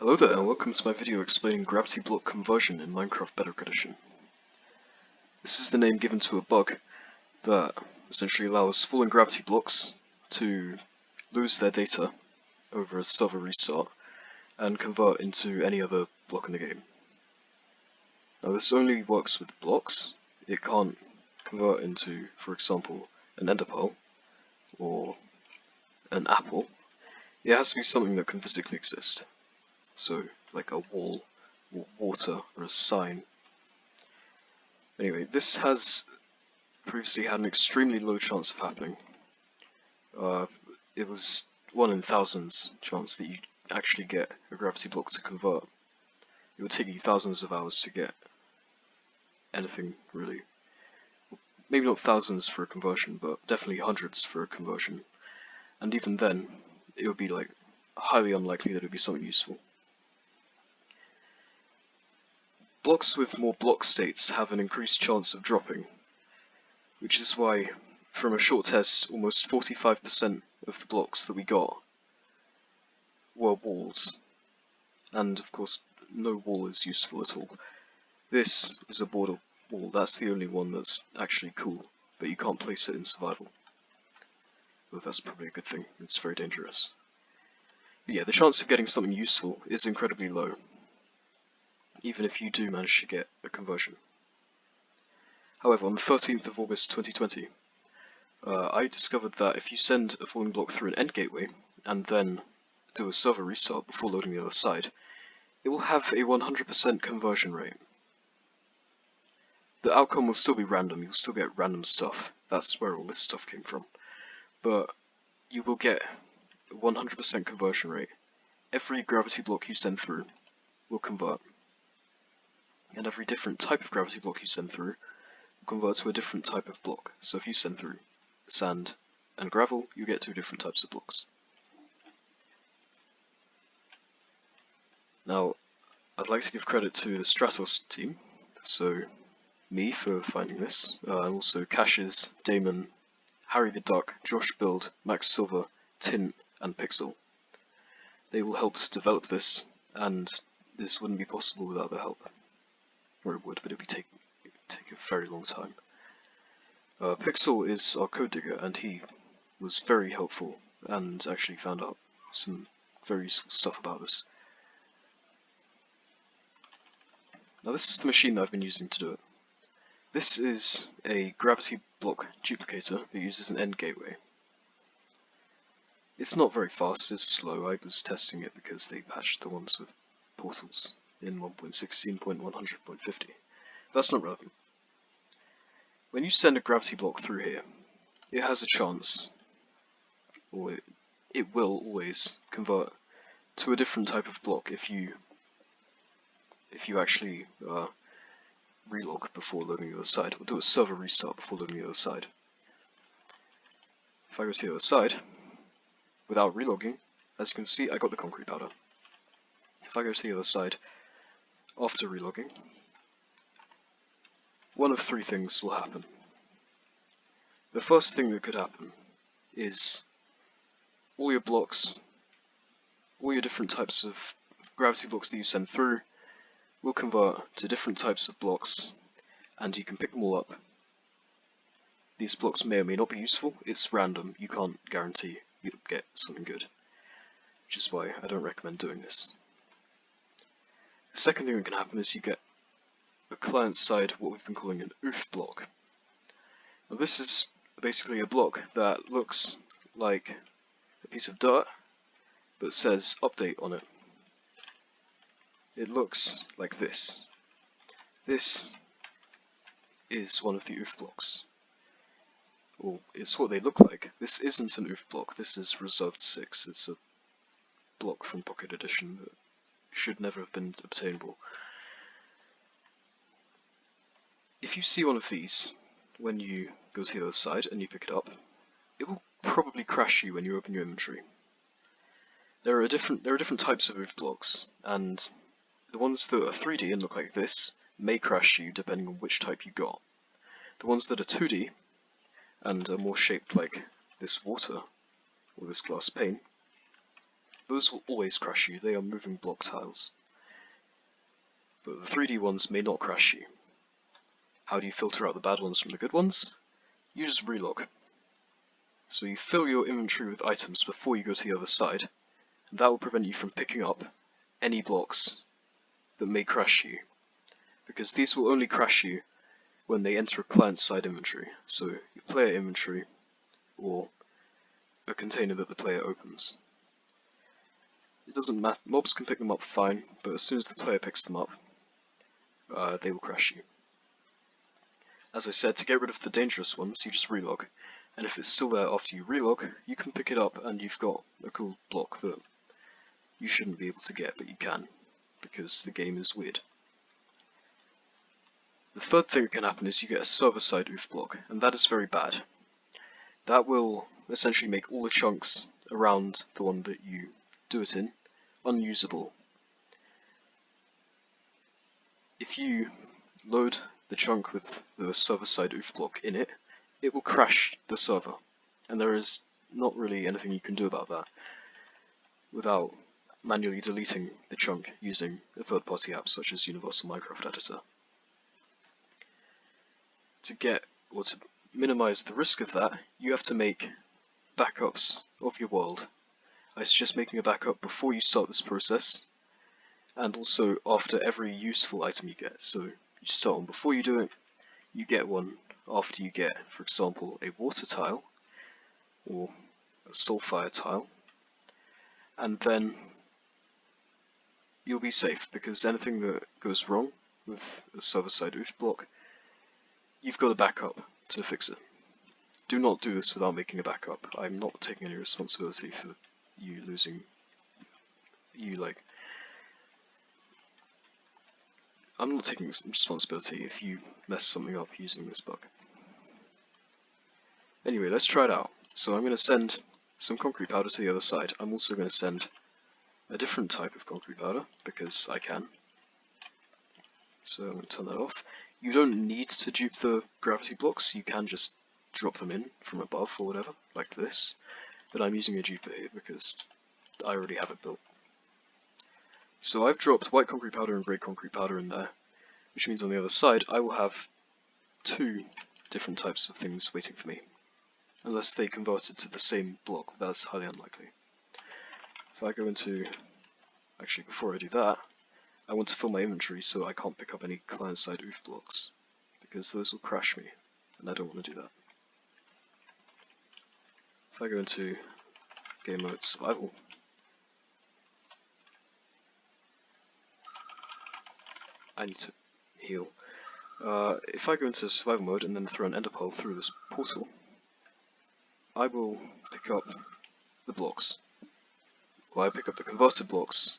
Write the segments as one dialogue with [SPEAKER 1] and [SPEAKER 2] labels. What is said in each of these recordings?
[SPEAKER 1] Hello there, and welcome to my video explaining gravity block conversion in Minecraft Bedrock Edition. This is the name given to a bug that essentially allows falling gravity blocks to lose their data over a server restart and convert into any other block in the game. Now this only works with blocks. It can't convert into, for example, an ender pearl or an apple. It has to be something that can physically exist. So, like a wall, or water, or a sign. Anyway, this has previously had an extremely low chance of happening. It was 1 in thousands chance that you actually get a gravity block to convert. It would take you thousands of hours to get anything, really. Maybe not thousands for a conversion, but definitely hundreds for a conversion. And even then, it would be like highly unlikely that it would be something useful. Blocks with more block states have an increased chance of dropping, which is why, from a short test, almost 45% of the blocks that we got were walls. And of course, no wall is useful at all. This is a border wall, that's the only one that's actually cool, but you can't place it in survival. Well, that's probably a good thing, it's very dangerous. But yeah, the chance of getting something useful is incredibly low, even if you do manage to get a conversion. However, on the 13th of August 2020, I discovered that if you send a falling block through an end gateway, and then do a server restart before loading the other side, it will have a 100% conversion rate. The outcome will still be random, you'll still get random stuff, that's where all this stuff came from, but you will get a 100% conversion rate. Every gravity block you send through will convert, and every different type of gravity block you send through will convert to a different type of block. So if you send through sand and gravel, you get two different types of blocks. Now, I'd like to give credit to the STRATOS team, so me for finding this, and also Caches, Damon, HaryTheDuck, Josh Build, Max Silver, Tint, and Pixel. They all helped develop this, and this wouldn't be possible without their help. Or it would, but it would take a very long time. Pixel is our code digger, and he was very helpful, and actually found out some very useful stuff about this. Now this is the machine that I've been using to do it. This is a gravity block duplicator that uses an end gateway. It's not very fast, it's slow. I was testing it because they patched the ones with portals in 1.16.100.50. That's not relevant. When you send a gravity block through here, it has a chance, or it will always convert to a different type of block if you actually relog before loading the other side, or do a server restart before loading the other side. If I go to the other side, without relogging, as you can see, I got the concrete powder. If I go to the other side after relogging, one of three things will happen. The first thing that could happen is all your blocks, all your different types of gravity blocks that you send through will convert to different types of blocks, and you can pick them all up. These blocks may or may not be useful, it's random, you can't guarantee you'll get something good, which is why I don't recommend doing this. The second thing that can happen is you get a client-side, what we've been calling an oof block. Now this is basically a block that looks like a piece of dirt, but says update on it. It looks like this. This is one of the oof blocks. Or it's what they look like. This isn't an oof block, this is reserved 6. It's a block from Pocket Edition that should never have been obtainable. If you see one of these when you go to the other side and you pick it up, it will probably crash you when you open your inventory. There are different types of oof blocks, and the ones that are 3D and look like this may crash you depending on which type you got. The ones that are 2D and are more shaped like this water or this glass pane those will always crash you, they are moving block tiles. But the 3D ones may not crash you. How do you filter out the bad ones from the good ones? You just relog. So you fill your inventory with items before you go to the other side, and that will prevent you from picking up any blocks that may crash you, because these will only crash you when they enter a client-side inventory, so your player inventory, or a container that the player opens. It doesn't matter, mobs can pick them up fine, but as soon as the player picks them up, they will crash you. As I said, to get rid of the dangerous ones, you just relog, and if it's still there after you relog, you can pick it up and you've got a cool block that you shouldn't be able to get, but you can, because the game is weird. The third thing that can happen is you get a server-side oof block, and that is very bad. That will essentially make all the chunks around the one that you do it in unusable. If you load the chunk with the server-side oof block in it, it will crash the server, and there is not really anything you can do about that without manually deleting the chunk using a third-party app such as Universal Minecraft Editor. To minimize the risk of that, you have to make backups of your world. I suggest making a backup before you start this process, and also after every useful item you get. So you start one before you do it, you get one after you get, for example, a water tile, or a sulfire tile, and then you'll be safe, because anything that goes wrong with a server-side oof block, you've got a backup to fix it. Do not do this without making a backup. I'm not taking any responsibility for you losing... I'm not taking responsibility if you mess something up using this bug. Anyway, let's try it out. So I'm going to send some concrete powder to the other side. I'm also going to send a different type of concrete powder, because I can. So I'm going to turn that off. You don't need to dupe the gravity blocks, you can just drop them in from above or whatever, like this. But I'm using a duper here because I already have it built. So I've dropped white concrete powder and grey concrete powder in there, which means on the other side I will have two different types of things waiting for me. Unless they convert it to the same block, that's highly unlikely. If I go into... Actually, before I do that, I want to fill my inventory so I can't pick up any client-side oof blocks, because those will crash me, and I don't want to do that. If I go into game mode survival, I need to heal. If I go into survival mode and then throw an ender pearl through this portal, I will pick up the blocks. Well, I pick up the converted blocks.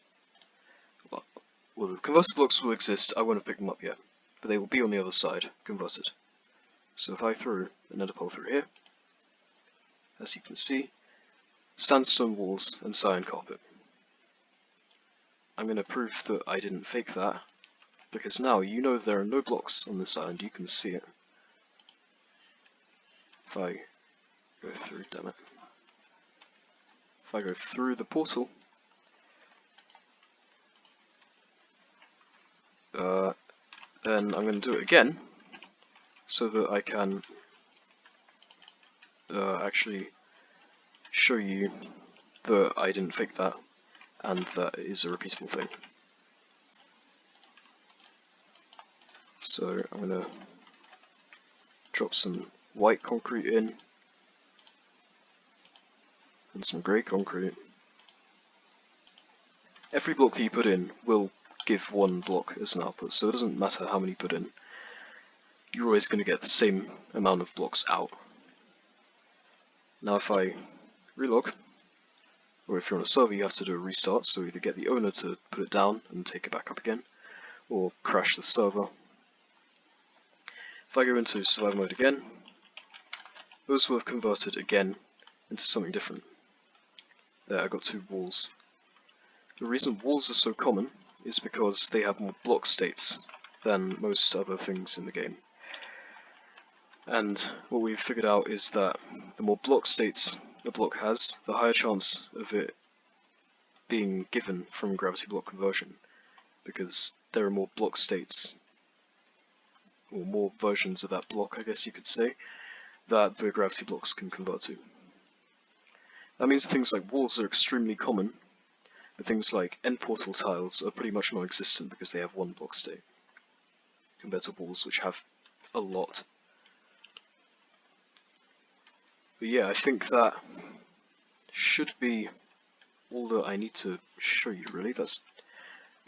[SPEAKER 1] Well, the converted blocks will exist, I won't have picked them up yet, but they will be on the other side, converted. So if I throw an ender pearl through here, as you can see, sandstone walls and cyan carpet. I'm going to prove that I didn't fake that, because now you know there are no blocks on this island, you can see it. If I go through, damn it. If I go through the portal, then I'm going to do it again, so that I can actually show you that I didn't fake that, and that it is a repeatable thing. So I'm going to drop some white concrete in, and some grey concrete. Every block that you put in will give one block as an output, so it doesn't matter how many you put in. You're always going to get the same amount of blocks out. Now if I relog, or if you're on a server you have to do a restart, so either get the owner to put it down and take it back up again, or crash the server. If I go into survival mode again, those will have converted again into something different. There, I got two walls. The reason walls are so common is because they have more block states than most other things in the game. And what we've figured out is that the more block states a block has, the higher chance of it being given from gravity block conversion, because there are more block states, or more versions of that block, I guess you could say, that the gravity blocks can convert to. That means that things like walls are extremely common, but things like end portal tiles are pretty much non-existent because they have one block state, compared to walls which have a lot. But yeah, I think that should be all that I need to show you, really.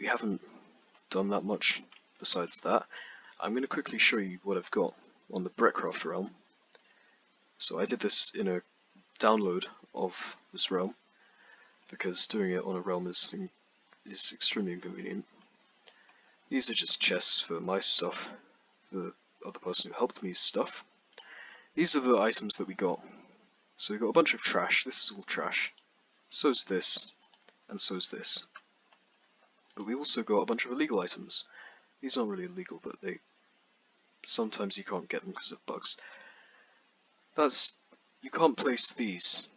[SPEAKER 1] We haven't done that much besides that. I'm going to quickly show you what I've got on the Brettcraft realm. So I did this in a download of this realm, because doing it on a realm is extremely inconvenient. These are just chests for my stuff, for the other person who helped me's stuff. These are the items that we got. So we got a bunch of trash. This is all trash. So's this, and so's this. But we also got a bunch of illegal items. These aren't really illegal, but sometimes you can't get them because of bugs. You can't place these,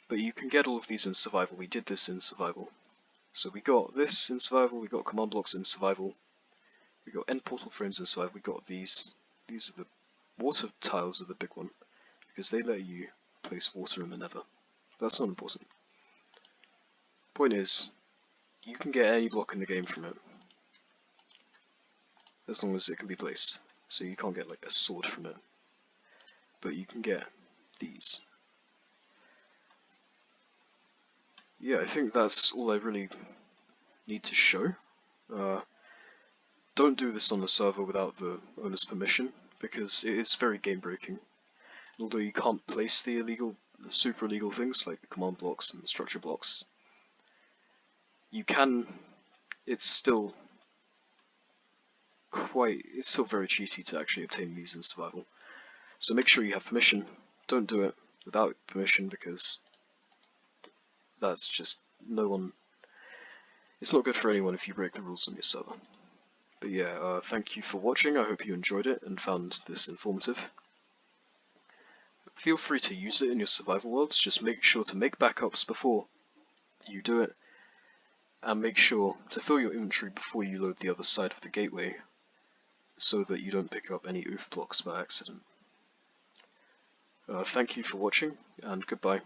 [SPEAKER 1] but you can get all of these in survival. We did this in survival. So we got this in survival, we got command blocks in survival, we got end portal frames in survival, we got these. These are the water tiles are the big one, because they let you place water in the nether. That's not important. Point is, you can get any block in the game from it, as long as it can be placed. So you can't get like a sword from it, but you can get these. Yeah, I think that's all I really need to show. Don't do this on the server without the owner's permission, because it is very game breaking. Although you can't place the super illegal things like the command blocks and structure blocks, you can. It's still very cheaty to actually obtain these in survival. So make sure you have permission. Don't do it without permission, because that's just it's not good for anyone if you break the rules on your server. But yeah, thank you for watching. I hope you enjoyed it and found this informative. Feel free to use it in your survival worlds. Just make sure to make backups before you do it, and make sure to fill your inventory before you load the other side of the gateway, so that you don't pick up any oof blocks by accident. Thank you for watching, and goodbye.